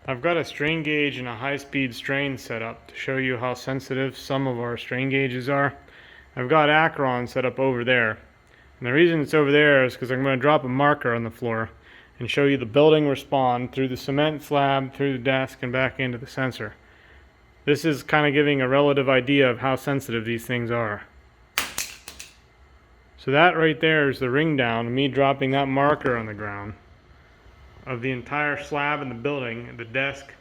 I've got a strain gauge and a high-speed strain set up to show you how sensitive some of our strain gauges are. I've got Acron set up over there. And the reason it's over there is because I'm going to drop a marker on the floor and show you the building respond through the cement slab, through the desk, and back into the sensor. This is kind of giving a relative idea of how sensitive these things are. So that right there is the ring down, me dropping that marker on the ground of the entire slab in the building, the desk,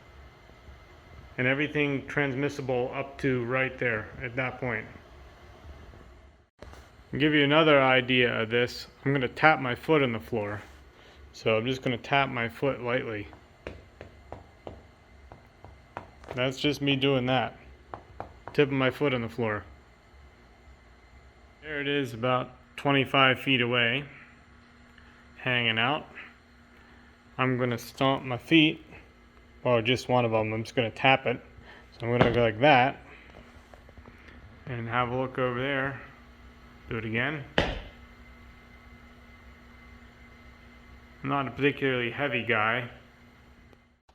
and everything transmissible up to right there at that point. To give you another idea of this, I'm going to tap my foot on the floor. So I'm just going to tap my foot lightly. That's just me doing that. Tipping my foot on the floor. There it is, about 25 feet away, hanging out. I'm going to stomp my feet, or just one of them. I'm just going to tap it. So I'm going to go like that, and have a look over there. Do it again. I'm not a particularly heavy guy.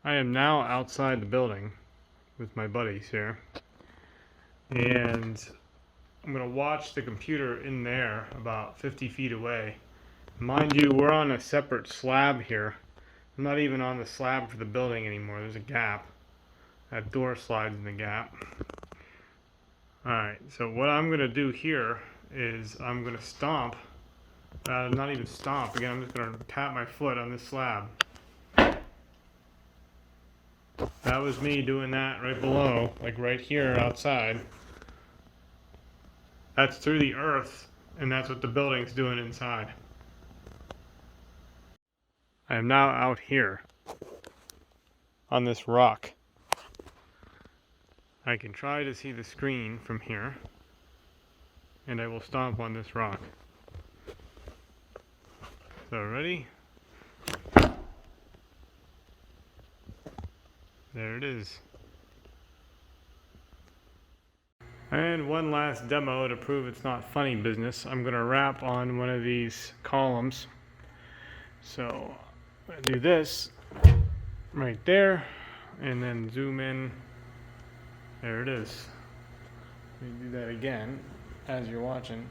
I am now outside the building with my buddies here, and I'm going to watch the computer in there about 50 feet away. Mind you, we're on a separate slab here. I'm not even on the slab for the building anymore. There's a gap. That door slides in the gap. Alright, so what I'm going to do here is I'm going to stomp. Not even stomp. Again, I'm just going to tap my foot on this slab. That was me doing that right below, like right here outside. That's through the earth, and that's what the building's doing inside. I am now out here on this rock. I can try to see the screen from here, and I will stomp on this rock. So ready? There it is. And one last demo to prove it's not funny business. I'm going to wrap on one of these columns. So I'm going to do this right there, and then zoom in. There it is. Let me do that again as you're watching.